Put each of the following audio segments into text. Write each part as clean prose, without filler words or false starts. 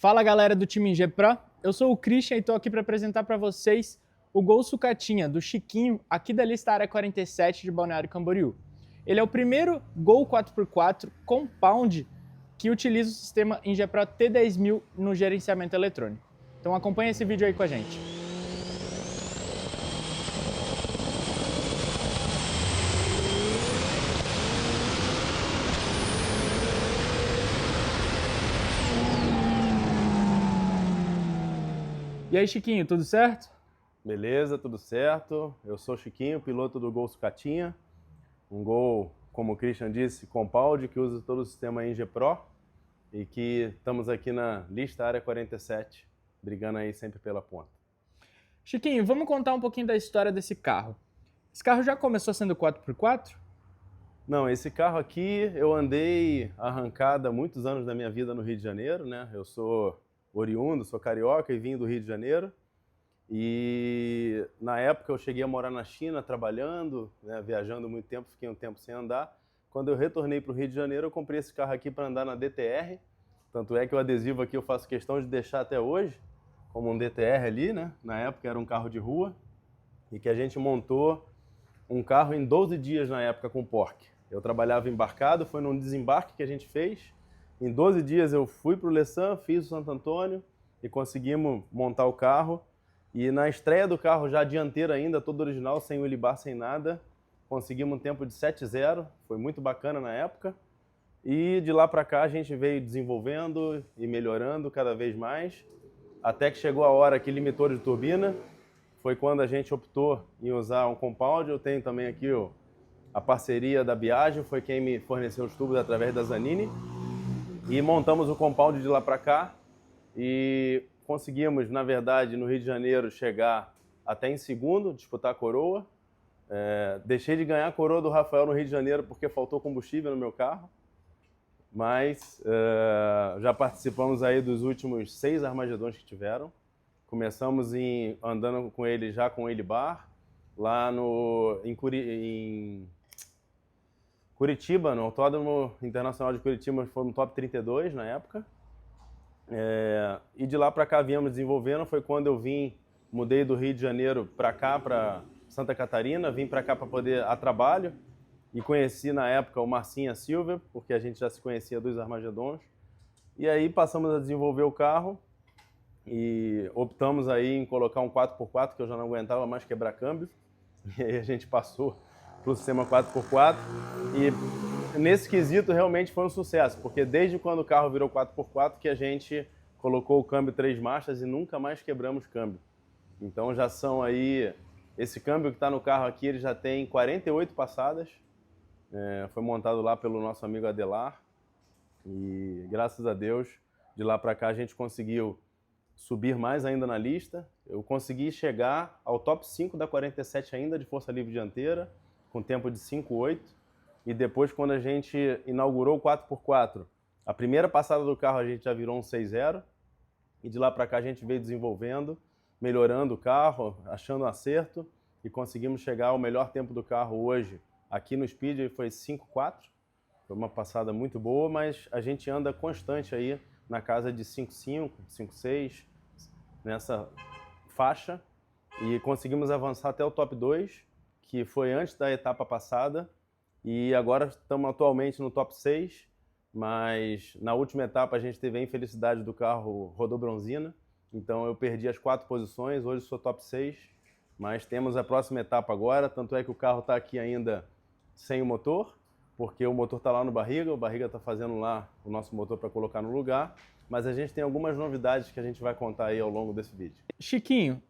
Fala galera do time G Pro, eu sou o Christian e estou aqui para apresentar para vocês o Gol Sucatinha do Chiquinho, aqui da lista Área 47 de Balneário Camboriú. Ele é o primeiro Gol 4x4 Compound que utiliza o sistema Ingepro T10000 no gerenciamento eletrônico. Então acompanha esse vídeo aí com a gente. E aí, Chiquinho, tudo certo? Beleza, tudo certo. Eu sou o Chiquinho, piloto do Gol Sucatinha. Um Gol, como o Christian disse, Compound, que usa todo o sistema Ingepro e que estamos aqui na lista Área 47, brigando aí sempre pela ponta. Chiquinho, vamos contar um pouquinho da história desse carro. Esse carro já começou sendo 4x4? Não, esse carro aqui eu andei arrancada há muitos anos da minha vida no Rio de Janeiro, né? Eu sou oriundo, sou carioca e vim do Rio de Janeiro. E na época eu cheguei a morar na China trabalhando, né, viajando muito tempo, fiquei um tempo sem andar. Quando eu retornei para o Rio de Janeiro, eu comprei esse carro aqui para andar na DTR. Tanto é que o adesivo aqui eu faço questão de deixar até hoje, como um DTR ali, né? Na época era um carro de rua e que a gente montou um carro em 12 dias na época com Porsche. Eu trabalhava embarcado, foi num desembarque que a gente fez. Em 12 dias eu fui para o Lessan, fiz o Santo Antônio e conseguimos montar o carro. E na estreia do carro, já dianteiro ainda, todo original, sem wheelie sem nada, conseguimos um tempo de 7.0, foi muito bacana na época. E de lá para cá a gente veio desenvolvendo e melhorando cada vez mais, até que chegou a hora que limitou de turbina, foi quando a gente optou em usar um compound. Eu tenho também aqui a parceria da Biagio, foi quem me forneceu os tubos através da Zanini. E montamos o compound de lá para cá e conseguimos, na verdade, no Rio de Janeiro, chegar até em segundo, disputar a coroa. Deixei de ganhar a coroa do Rafael no Rio de Janeiro porque faltou combustível no meu carro. Mas já participamos aí dos últimos 6 Armagedons que tiveram. Começamos andando com ele já com ele bar, lá em Curitiba, no Autódromo Internacional de Curitiba, foi no top 32 na época. E de lá para cá viemos desenvolvendo. Foi quando eu mudei do Rio de Janeiro para cá, para Santa Catarina, vim para cá para poder a trabalho e conheci na época o Marcinha Silva, porque a gente já se conhecia dos Armagedons. E aí passamos a desenvolver o carro e optamos aí em colocar um 4x4, que eu já não aguentava mais quebrar câmbio. E aí a gente passou para o sistema 4x4 e nesse quesito realmente foi um sucesso, porque desde quando o carro virou 4x4 que a gente colocou o câmbio 3 marchas e nunca mais quebramos câmbio. Então já são aí, esse câmbio que está no carro aqui, ele já tem 48 passadas, foi montado lá pelo nosso amigo Adelar e graças a Deus, de lá para cá a gente conseguiu subir mais ainda na lista. Eu consegui chegar ao top 5 da 47 ainda de força livre dianteira, com tempo de 5.8. E depois, quando a gente inaugurou o 4x4, a primeira passada do carro a gente já virou um 6.0. E de lá para cá a gente veio desenvolvendo, melhorando o carro, achando um acerto. E conseguimos chegar ao melhor tempo do carro hoje. Aqui no Speed foi 5.4. Foi uma passada muito boa, mas a gente anda constante aí na casa de 5.5, 5.6, nessa faixa. E conseguimos avançar até o top 2, que foi antes da etapa passada. E agora estamos atualmente no top 6, mas na última etapa a gente teve a infelicidade do carro rodou bronzina, então eu perdi as 4 posições, hoje sou top 6, mas temos a próxima etapa agora, tanto é que o carro está aqui ainda sem o motor, porque o motor está lá no Barriga, o Barriga está fazendo lá o nosso motor para colocar no lugar, mas a gente tem algumas novidades que a gente vai contar aí ao longo desse vídeo. Chiquinho,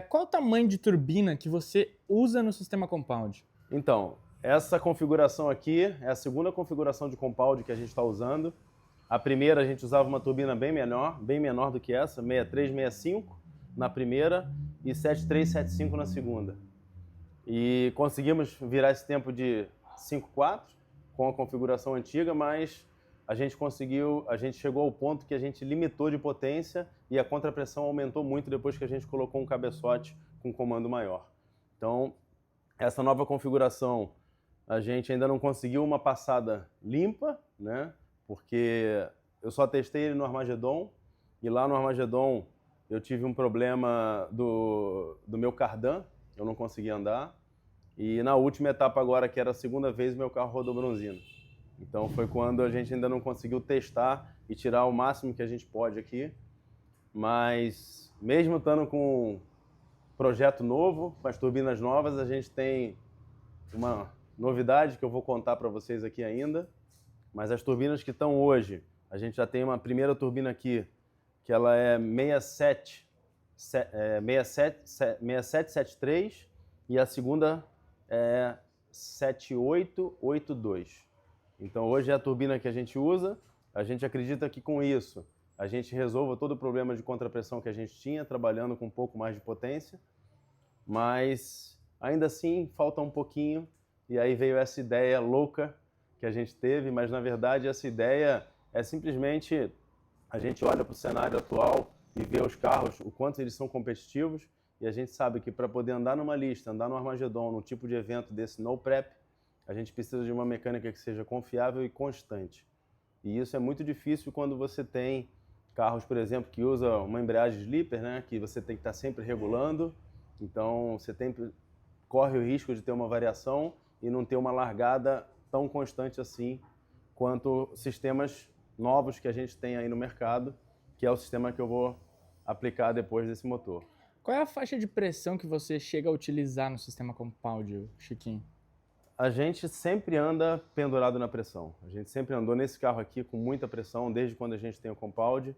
qual o tamanho de turbina que você usa no sistema Compound? Então, essa configuração aqui é a segunda configuração de compound que a gente está usando. A primeira a gente usava uma turbina bem menor do que essa, 6365 na primeira e 7375 na segunda. E conseguimos virar esse tempo de 5.4 com a configuração antiga, mas a gente chegou ao ponto que a gente limitou de potência e a contrapressão aumentou muito depois que a gente colocou um cabeçote com comando maior. Então, essa nova configuração a gente ainda não conseguiu uma passada limpa, né? Porque eu só testei ele no Armagedon e lá no Armagedon eu tive um problema do meu cardan, eu não conseguia andar, e na última etapa agora, que era a segunda vez, meu carro rodou bronzino. Então foi quando a gente ainda não conseguiu testar e tirar o máximo que a gente pode aqui, mas mesmo estando com um projeto novo, com as turbinas novas, a gente tem uma novidade que eu vou contar para vocês aqui ainda, mas as turbinas que estão hoje, a gente já tem uma primeira turbina aqui, que ela é 6773 e a segunda é 7882. Então hoje é a turbina que a gente usa, a gente acredita que com isso a gente resolva todo o problema de contrapressão que a gente tinha, trabalhando com um pouco mais de potência, mas ainda assim falta um pouquinho, e aí veio essa ideia louca que a gente teve, mas na verdade essa ideia é simplesmente a gente olha para o cenário atual e vê os carros, o quanto eles são competitivos, e a gente sabe que para poder andar numa lista, andar no Armagedon, num tipo de evento desse no prep, a gente precisa de uma mecânica que seja confiável e constante. E isso é muito difícil quando você tem carros, por exemplo, que usam uma embreagem slipper, né, que você tem que estar sempre regulando, então você corre o risco de ter uma variação e não ter uma largada tão constante assim quanto sistemas novos que a gente tem aí no mercado, que é o sistema que eu vou aplicar depois desse motor. Qual é a faixa de pressão que você chega a utilizar no sistema compound, Chiquinho? A gente sempre anda pendurado na pressão. A gente sempre andou nesse carro aqui com muita pressão, desde quando a gente tem o compound.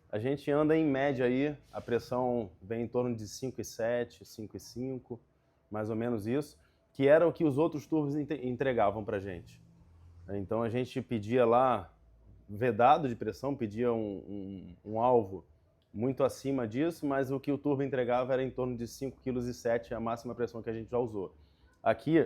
A gente anda em média aí, a pressão vem em torno de 5,7, 5,5, mais ou menos isso, que era o que os outros turbos entregavam pra gente. Então a gente pedia lá, vedado de pressão, pedia um alvo muito acima disso, mas o que o turbo entregava era em torno de 5,7 kg, a máxima pressão que a gente já usou. Aqui,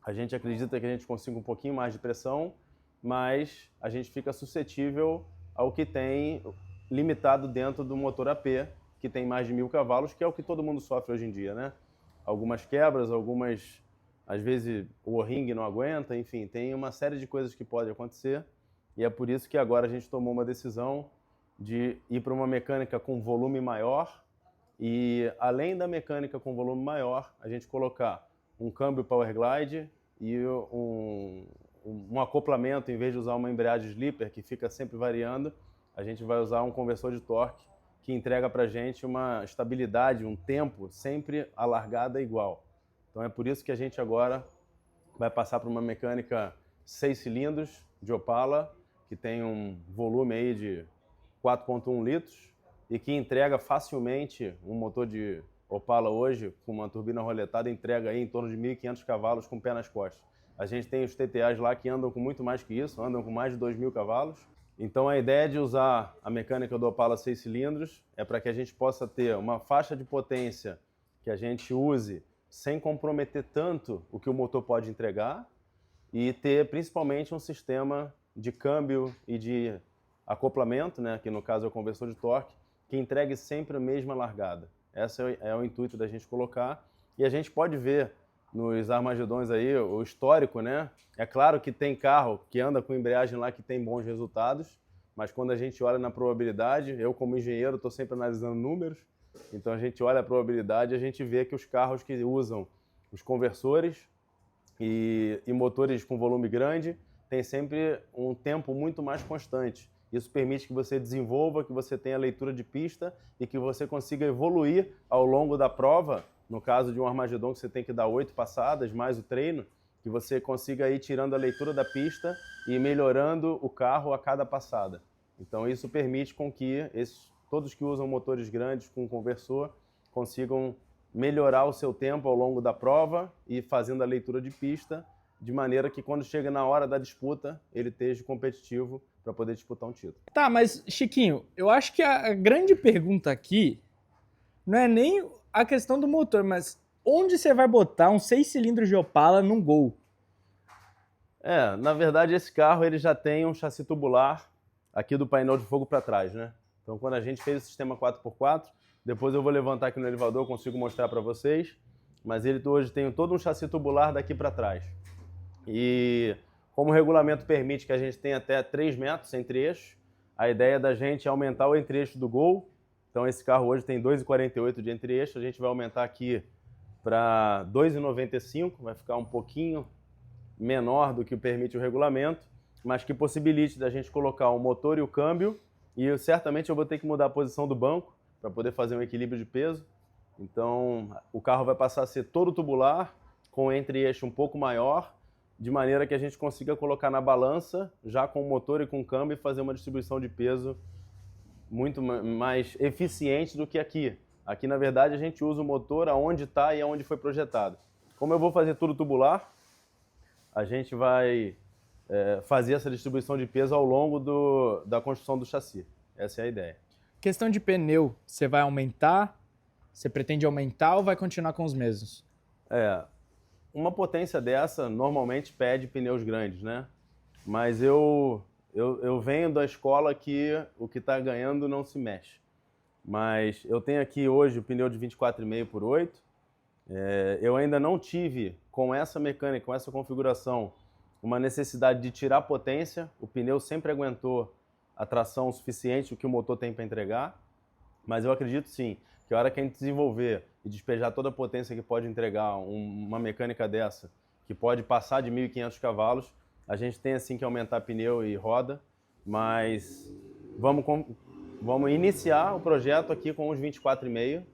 a gente acredita que a gente consiga um pouquinho mais de pressão, mas a gente fica suscetível ao que tem limitado dentro do motor AP, que tem mais de 1000 cavalos, que é o que todo mundo sofre hoje em dia, né? Algumas quebras, algumas, às vezes o O-ring não aguenta, enfim, tem uma série de coisas que podem acontecer, e é por isso que agora a gente tomou uma decisão de ir para uma mecânica com volume maior, e além da mecânica com volume maior, a gente colocar um câmbio Power Glide e um acoplamento, em vez de usar uma embreagem slipper que fica sempre variando, a gente vai usar um conversor de torque que entrega para a gente uma estabilidade, um tempo sempre a largada igual. Então é por isso que a gente agora vai passar para uma mecânica 6 cilindros de Opala, que tem um volume aí de 4,1 litros e que entrega facilmente um motor de Opala hoje, com uma turbina roletada, entrega aí em torno de 1.500 cavalos com o pé nas costas. A gente tem os TTAs lá que andam com muito mais que isso, andam com mais de 2.000 cavalos. Então a ideia de usar a mecânica do Opala 6 cilindros é para que a gente possa ter uma faixa de potência que a gente use sem comprometer tanto o que o motor pode entregar e ter principalmente um sistema de câmbio e de acoplamento, né, que no caso é o conversor de torque, que entregue sempre a mesma largada. Esse é o intuito da gente colocar, e a gente pode ver nos Armagedons aí o histórico, né? É claro que tem carro que anda com embreagem lá que tem bons resultados, mas quando a gente olha na probabilidade, eu como engenheiro estou sempre analisando números, então a gente olha a probabilidade e a gente vê que os carros que usam os conversores e motores com volume grande têm sempre um tempo muito mais constante. Isso permite que você desenvolva, que você tenha leitura de pista e que você consiga evoluir ao longo da prova. No caso de um Armagedon que você tem que dar 8 passadas, mais o treino, que você consiga ir tirando a leitura da pista e melhorando o carro a cada passada. Então isso permite com que todos que usam motores grandes com conversor consigam melhorar o seu tempo ao longo da prova e fazendo a leitura de pista, de maneira que quando chega na hora da disputa, ele esteja competitivo para poder disputar um título. Tá, mas Chiquinho, eu acho que a grande pergunta aqui não é nem a questão do motor, mas onde você vai botar um 6 cilindros de Opala num Gol? Na verdade esse carro ele já tem um chassi tubular aqui do painel de fogo para trás, né? Então quando a gente fez o sistema 4x4, depois eu vou levantar aqui no elevador, consigo mostrar para vocês, mas ele hoje tem todo um chassi tubular daqui para trás. E como o regulamento permite que a gente tenha até 3 metros entre eixos, a ideia da gente é aumentar o entre-eixo do Gol. Então esse carro hoje tem 2,48 de entre-eixo, a gente vai aumentar aqui para 2,95, vai ficar um pouquinho menor do que permite o regulamento, mas que possibilite da gente colocar o motor e o câmbio, e certamente eu vou ter que mudar a posição do banco para poder fazer um equilíbrio de peso. Então o carro vai passar a ser todo tubular, com o entre-eixo um pouco maior, de maneira que a gente consiga colocar na balança, já com o motor e com o câmbio, e fazer uma distribuição de peso muito mais eficiente do que aqui. Aqui, na verdade, a gente usa o motor aonde está e aonde foi projetado. Como eu vou fazer tudo tubular, a gente vai fazer essa distribuição de peso ao longo da construção do chassi. Essa é a ideia. Questão de pneu, você vai aumentar? Você pretende aumentar ou vai continuar com os mesmos? Uma potência dessa normalmente pede pneus grandes, né? Mas eu venho da escola que o que está ganhando não se mexe. Mas eu tenho aqui hoje o pneu de 24,5 por 8. Eu ainda não tive, com essa mecânica, com essa configuração, uma necessidade de tirar potência. O pneu sempre aguentou a tração suficiente, o que o motor tem para entregar. Mas eu acredito sim, que a hora que a gente desenvolver e despejar toda a potência que pode entregar uma mecânica dessa, que pode passar de 1.500 cavalos, a gente tem assim que aumentar pneu e roda, mas vamos iniciar o projeto aqui com os 24,5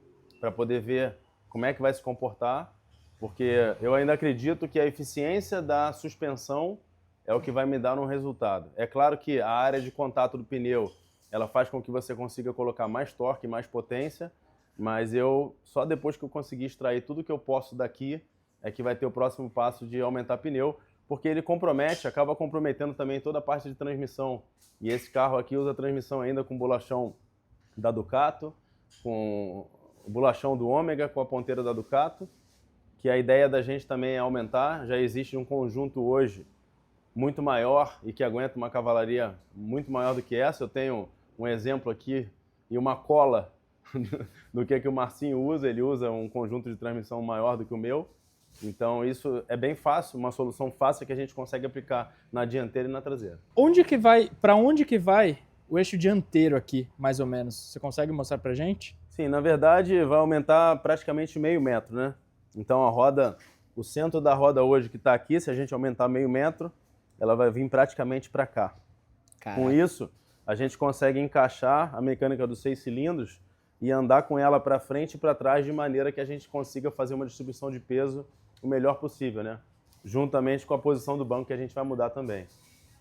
para poder ver como é que vai se comportar, porque eu ainda acredito que a eficiência da suspensão é o que vai me dar um resultado. É claro que a área de contato do pneu, ela faz com que você consiga colocar mais torque, mais potência, mas só depois que eu conseguir extrair tudo que eu posso daqui é que vai ter o próximo passo de aumentar pneu, porque ele acaba comprometendo também toda a parte de transmissão. E esse carro aqui usa transmissão ainda com bolachão da Ducato, com o bolachão do Ômega, com a ponteira da Ducato, que a ideia da gente também é aumentar. Já existe um conjunto hoje muito maior e que aguenta uma cavalaria muito maior do que essa. Eu tenho um exemplo aqui e uma cola do que o Marcinho usa. Ele usa um conjunto de transmissão maior do que o meu. Então isso é bem fácil, uma solução fácil que a gente consegue aplicar na dianteira e na traseira. Para onde que vai o eixo dianteiro aqui, mais ou menos? Você consegue mostrar pra gente? Sim, na verdade vai aumentar praticamente meio metro, né? Então o centro da roda hoje que está aqui, se a gente aumentar meio metro, ela vai vir praticamente para cá. Caraca. Com isso, a gente consegue encaixar a mecânica dos 6 cilindros e andar com ela para frente e para trás de maneira que a gente consiga fazer uma distribuição de peso o melhor possível, né? Juntamente com a posição do banco que a gente vai mudar também.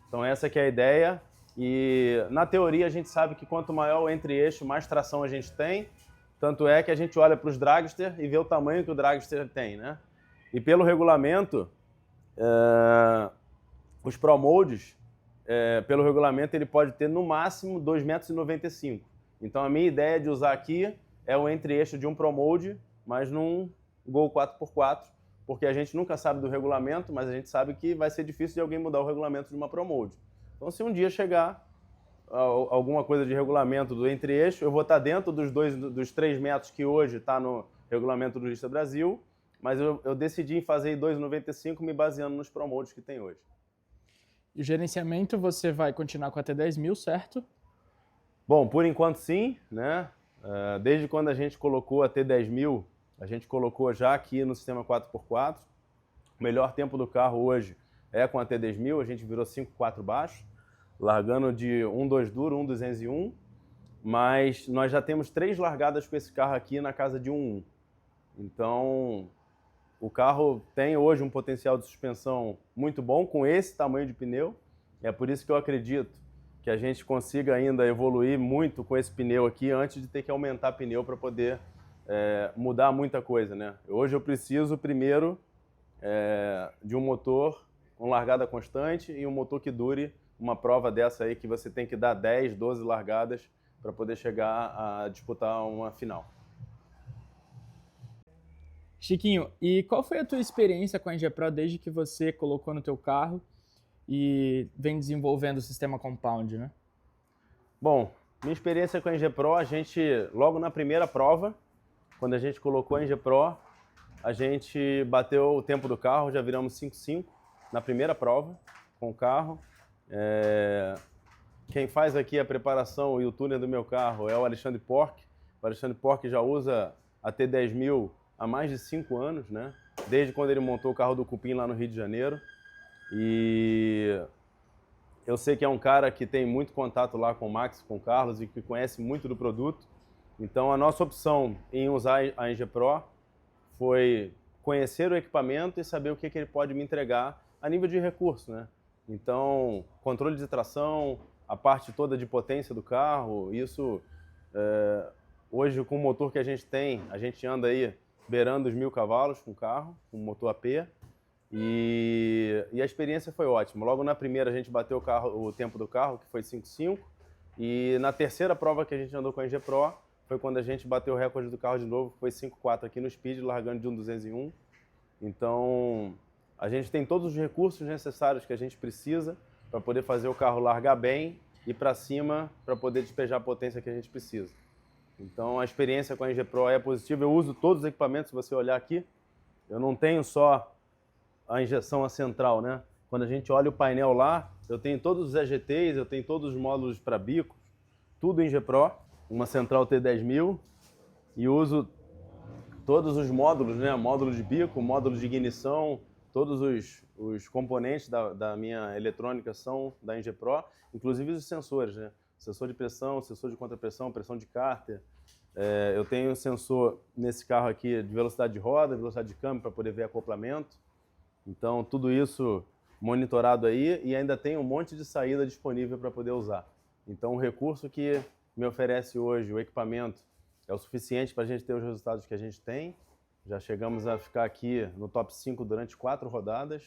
Então essa que é a ideia, e na teoria a gente sabe que quanto maior o entre-eixo, mais tração a gente tem, tanto é que a gente olha para os dragster e vê o tamanho que o dragster tem, né? E pelo regulamento, os ProModes, pelo regulamento, ele pode ter no máximo 2,95 m. Então a minha ideia de usar aqui é o entre-eixo de um ProMode, mas num Gol 4x4, porque a gente nunca sabe do regulamento, mas a gente sabe que vai ser difícil de alguém mudar o regulamento de uma ProMode. Então se um dia chegar alguma coisa de regulamento do entre-eixo, eu vou estar dentro dos 3 metros que hoje está no regulamento do Lista Brasil, mas eu decidi em fazer 2,95 me baseando nos ProModes que tem hoje. E o gerenciamento você vai continuar com a T10.000, certo? Bom, por enquanto sim, né? Desde quando a gente colocou a T10.000, a gente colocou já aqui no sistema 4x4. O melhor tempo do carro hoje é com a T10.000, a gente virou 5.4 baixo, largando de 1.2 duro, 1.201, mas nós já temos 3 largadas com esse carro aqui na casa de 1.1. Então, o carro tem hoje um potencial de suspensão muito bom com esse tamanho de pneu. É por isso que eu acredito que a gente consiga ainda evoluir muito com esse pneu aqui antes de ter que aumentar pneu para poder mudar muita coisa, né? Hoje eu preciso primeiro de um motor com largada constante e um motor que dure uma prova dessa aí que você tem que dar 10, 12 largadas para poder chegar a disputar uma final. Chiquinho, e qual foi a tua experiência com a ENGE Pro desde que você colocou no teu carro e vem desenvolvendo o sistema Compound, né? Bom, minha experiência com a ENGE Pro, a gente, logo na primeira prova, quando a gente colocou a ENGE Pro, a gente bateu o tempo do carro, já viramos 5.5 na primeira prova com o carro. Quem faz aqui a preparação e o tuner do meu carro é o Alexandre Pork. O Alexandre Pork já usa a T10.000 há mais de 5 anos, né? Desde quando ele montou o carro do Cupim lá no Rio de Janeiro. E eu sei que é um cara que tem muito contato lá com o Max, com o Carlos e que conhece muito do produto. Então a nossa opção em usar a Engie Pro foi conhecer o equipamento e saber o que ele pode me entregar a nível de recurso, né? Então, controle de tração, a parte toda de potência do carro, isso hoje com o motor que a gente tem, a gente anda aí beirando os 1000 cavalos com o carro, com motor AP, e a experiência foi ótima. Logo na primeira a gente bateu o tempo do carro, que foi 5.5, e na terceira prova que a gente andou com a Engie Pro, foi quando a gente bateu o recorde do carro de novo, que foi 5.4 aqui no Speed, largando de 1.201. Então, a gente tem todos os recursos necessários que a gente precisa para poder fazer o carro largar bem e para cima para poder despejar a potência que a gente precisa. Então, a experiência com a Engie Pro é positiva. Eu uso todos os equipamentos, se você olhar aqui. Eu não tenho só a injeção a central, né? Quando a gente olha o painel lá, eu tenho todos os EGTs, eu tenho todos os módulos para bicos, tudo Engie Pro, uma central T10.000, e uso todos os módulos, né? Módulo de bico, módulo de ignição, todos os componentes da minha eletrônica são da Engie Pro, inclusive os sensores, né? Sensor de pressão, sensor de contrapressão, pressão de cárter. Eu tenho sensor nesse carro aqui de velocidade de roda, velocidade de câmbio para poder ver acoplamento. Então, tudo isso monitorado aí e ainda tem um monte de saída disponível para poder usar. Então, o recurso que me oferece hoje, o equipamento, é o suficiente para a gente ter os resultados que a gente tem. Já chegamos a ficar aqui no top 5 durante 4 rodadas.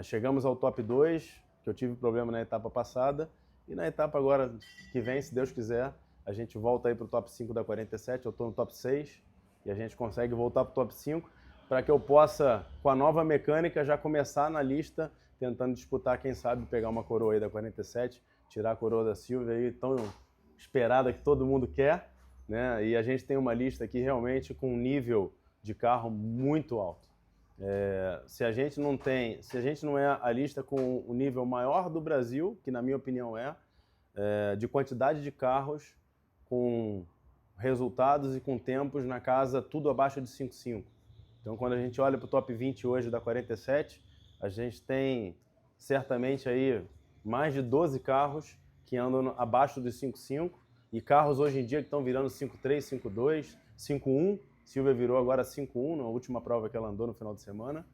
Chegamos ao top 2, que eu tive problema na etapa passada. E na etapa agora que vem, se Deus quiser, a gente volta aí para o top 5 da 47. Eu estou no top 6 e a gente consegue voltar para o top 5 para que eu possa, com a nova mecânica, já começar na lista, tentando disputar, quem sabe, pegar uma coroa aí da 47, tirar a coroa da Silvia aí, tão esperada que todo mundo quer, né? E a gente tem uma lista aqui realmente com um nível de carro muito alto. Se a gente não é a lista com o nível maior do Brasil, que na minha opinião de quantidade de carros, com resultados e com tempos na casa tudo abaixo de 5.5. Então, quando a gente olha para o top 20 hoje da 47, a gente tem certamente aí mais de 12 carros que andam abaixo dos 5.5 e carros hoje em dia que estão virando 5.3, 5.2, 5.1. Silvia virou agora 5.1 na última prova que ela andou no final de semana.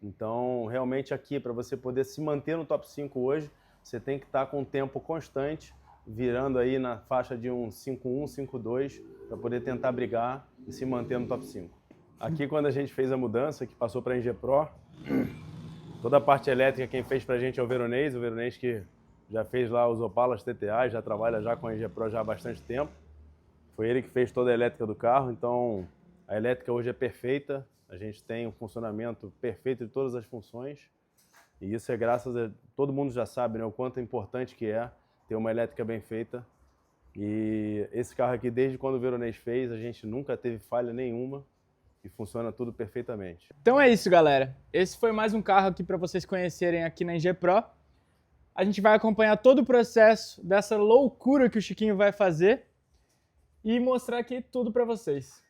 Então, realmente aqui, para você poder se manter no top 5 hoje, você tem que estar com um tempo constante, virando aí na faixa de um 5.1, 5.2, para poder tentar brigar e se manter no top 5. Aqui, quando a gente fez a mudança, que passou para a Engie Pro, toda a parte elétrica quem fez para a gente é o Veronês que já fez lá os Opalas TTA, já trabalha já com a Engie Pro já há bastante tempo. Foi ele que fez toda a elétrica do carro, então a elétrica hoje é perfeita, a gente tem um funcionamento perfeito de todas as funções, e isso é graças a... todo mundo já sabe, né, o quanto é importante que é ter uma elétrica bem feita. E esse carro aqui, desde quando o Veronês fez, a gente nunca teve falha nenhuma, e funciona tudo perfeitamente. Então é isso, galera. Esse foi mais um carro aqui para vocês conhecerem aqui na Engie Pro. A gente vai acompanhar todo o processo dessa loucura que o Chiquinho vai fazer e mostrar aqui tudo para vocês.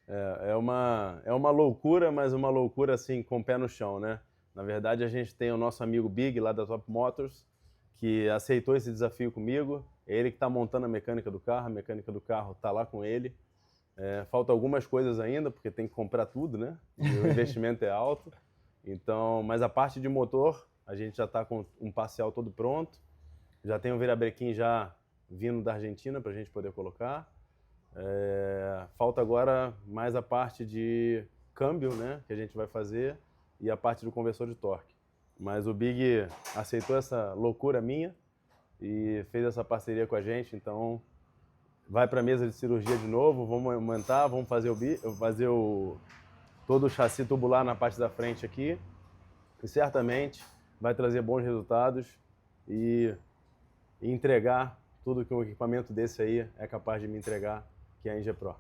É uma loucura, mas uma loucura assim, com o pé no chão, né? Na verdade, a gente tem o nosso amigo Big, lá da Top Motors, que aceitou esse desafio comigo. É ele que está montando a mecânica do carro está lá com ele. Falta algumas coisas ainda, porque tem que comprar tudo, né? E o investimento é alto. Então, mas a parte de motor, a gente já está com um parcial todo pronto. Já tem o virabrequim já vindo da Argentina para a gente poder colocar. Falta agora mais a parte de câmbio, né? Que a gente vai fazer, e a parte do conversor de torque. Mas o Big aceitou essa loucura minha e fez essa parceria com a gente, então vai para a mesa de cirurgia de novo, vamos aumentar, vamos fazer todo o chassi tubular na parte da frente aqui, e certamente vai trazer bons resultados e entregar tudo que um equipamento desse aí é capaz de me entregar, que é a Engie Pro.